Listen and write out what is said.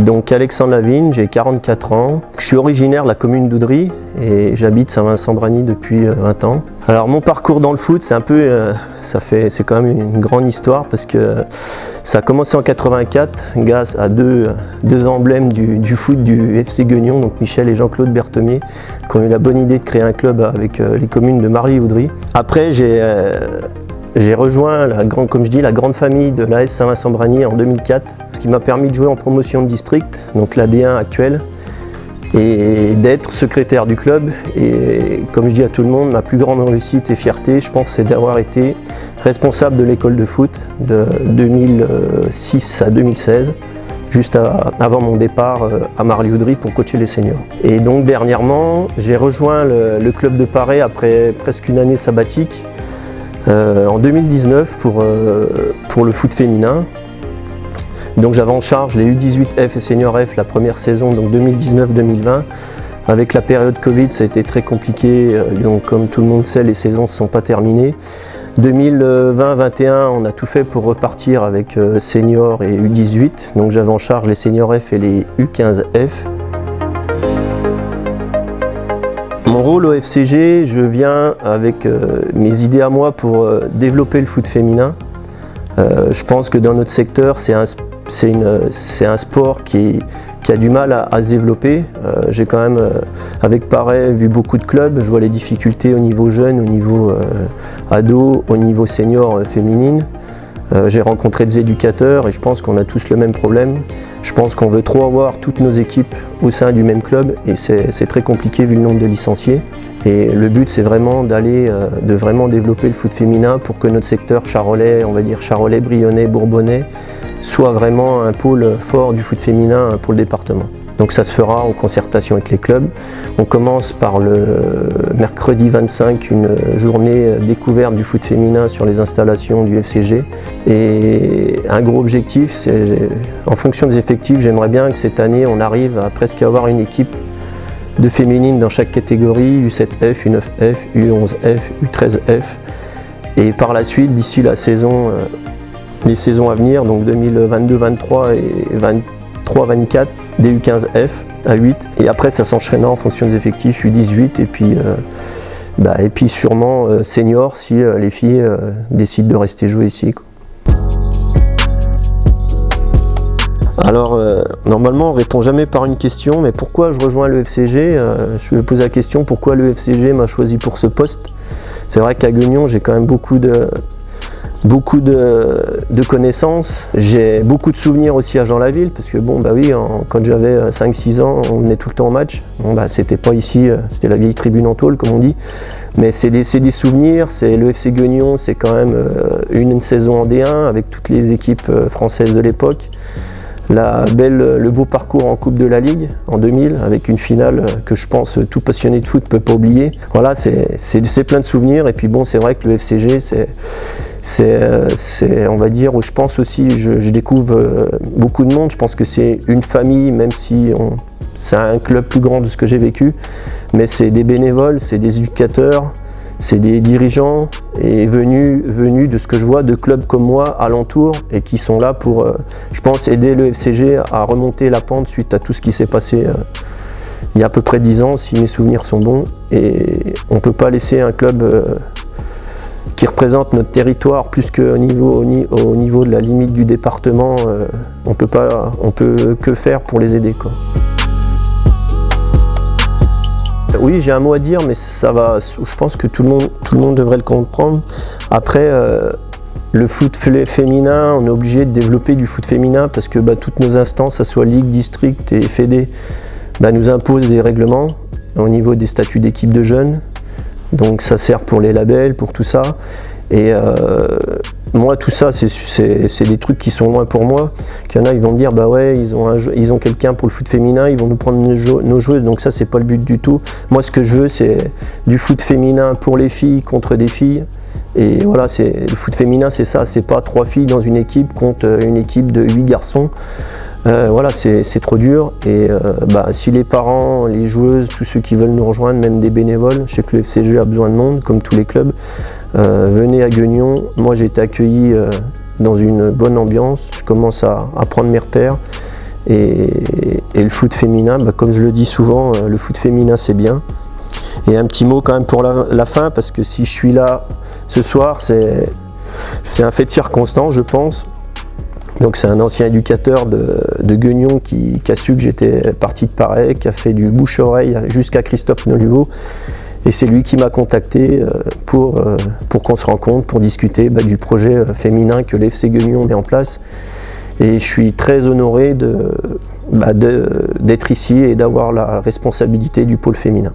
Donc Alexandre Lavigne, j'ai 44 ans. Je suis originaire de la commune d'Oudry et j'habite Saint-Vincent-Brany depuis 20 ans. Alors mon parcours dans le foot, c'est un peu, c'est quand même une grande histoire parce que ça a commencé en 84 grâce à deux emblèmes du foot du FC Guignon, donc Michel et Jean-Claude Berthemier, qui ont eu la bonne idée de créer un club avec les communes de Marly et Oudry. Après, j'ai rejoint la grande famille de l'AS Saint-Vincent-Brany en 2004, ce qui m'a permis de jouer en promotion de district, donc la D1 actuelle, et d'être secrétaire du club. Et comme je dis à tout le monde, ma plus grande réussite et fierté, je pense, c'est d'avoir été responsable de l'école de foot de 2006 à 2016, juste avant mon départ à Marly-Oudry pour coacher les seniors. Et donc dernièrement, j'ai rejoint le club de Paray après presque une année sabbatique, en 2019 pour le foot féminin. Donc j'avais en charge les U18F et Senior F la première saison, donc 2019-2020. Avec la période Covid, ça a été très compliqué, donc comme tout le monde sait, les saisons ne se sont pas terminées. 2020-21, on a tout fait pour repartir avec Senior et U18, donc j'avais en charge les Senior F et les U15F. Mon rôle au FCG, je viens avec mes idées à moi pour développer le foot féminin. Je pense que dans notre secteur, c'est un sport qui a du mal à se développer. J'ai quand même, avec Paray, vu beaucoup de clubs. Je vois les difficultés au niveau jeune, au niveau ado, au niveau senior féminine. J'ai rencontré des éducateurs et je pense qu'on a tous le même problème. Je pense qu'on veut trop avoir toutes nos équipes au sein du même club et c'est très compliqué vu le nombre de licenciés. Et le but, c'est vraiment de vraiment développer le foot féminin pour que notre secteur charolais, on va dire charolais, brionnais, bourbonnais, soit vraiment un pôle fort du foot féminin pour le département. Donc ça se fera en concertation avec les clubs. On commence par le mercredi 25, une journée découverte du foot féminin sur les installations du FCG. Et un gros objectif, c'est en fonction des effectifs, j'aimerais bien que cette année on arrive à presque avoir une équipe de féminines dans chaque catégorie, U7F, U9F, U11F, U13F. Et par la suite, d'ici la saison, les saisons à venir, donc 2022-23 et 23-24, des U15F à 8. Et après, ça s'enchaînera en fonction des effectifs, U18 et puis sûrement senior si les filles décident de rester jouer ici, quoi. Alors, normalement, on ne répond jamais par une question, mais pourquoi je rejoins le FCG? Je me pose la question, pourquoi le FCG m'a choisi pour ce poste? C'est vrai qu'à Guignon, j'ai quand même beaucoup de connaissances. J'ai beaucoup de souvenirs aussi à Jean-Laville, parce que quand j'avais 5-6 ans, on venait tout le temps au match. C'était pas ici, c'était la vieille tribune en tôle, comme on dit. Mais c'est des souvenirs, le FC Guignon, c'est quand même une saison en D1 avec toutes les équipes françaises de l'époque. Le beau parcours en Coupe de la Ligue en 2000 avec une finale que je pense tout passionné de foot ne peut pas oublier. Voilà, c'est plein de souvenirs et puis bon, c'est vrai que le FCG c'est on va dire où je pense aussi, je découvre beaucoup de monde. Je pense que c'est une famille, même si c'est un club plus grand de ce que j'ai vécu, mais c'est des bénévoles, c'est des éducateurs, c'est des dirigeants et venus de ce que je vois de clubs comme moi alentour et qui sont là pour, je pense, aider le FCG à remonter la pente suite à tout ce qui s'est passé il y a à peu près 10 ans, si mes souvenirs sont bons. Et on ne peut pas laisser un club qui représente notre territoire plus qu'au niveau de la limite du département, on peut que faire pour les aider, quoi. Oui, j'ai un mot à dire, mais ça va. Je pense que tout le monde devrait le comprendre. Après, le foot féminin, on est obligé de développer du foot féminin parce que toutes nos instances, que ce soit Ligue, District et Fédé, nous imposent des règlements au niveau des statuts d'équipe de jeunes. Donc ça sert pour les labels, pour tout ça. Et moi, tout ça, c'est des trucs qui sont loin pour moi. Qu'il y en a, ils vont me dire, ils ont quelqu'un pour le foot féminin, ils vont nous prendre nos joueuses. Donc ça, c'est pas le but du tout. Moi, ce que je veux, c'est du foot féminin pour les filles contre des filles. Et voilà, le foot féminin, c'est ça. C'est pas 3 filles dans une équipe contre une équipe de 8 garçons. Voilà, c'est trop dur. Et si les parents, les joueuses, tous ceux qui veulent nous rejoindre, même des bénévoles, je sais que le FCG a besoin de monde, comme tous les clubs, venez à Guignon. Moi, j'ai été accueilli dans une bonne ambiance. Je commence à prendre mes repères. Et le foot féminin, comme je le dis souvent, le foot féminin c'est bien. Et un petit mot quand même pour la fin, parce que si je suis là ce soir, c'est un fait de circonstance, je pense. Donc c'est un ancien éducateur de Guignon qui a su que j'étais parti de Paray, qui a fait du bouche-oreille jusqu'à Christophe Noliveau. Et c'est lui qui m'a contacté pour qu'on se rencontre, pour discuter du projet féminin que l'FC Guignon met en place. Et je suis très honoré d'être ici et d'avoir la responsabilité du pôle féminin.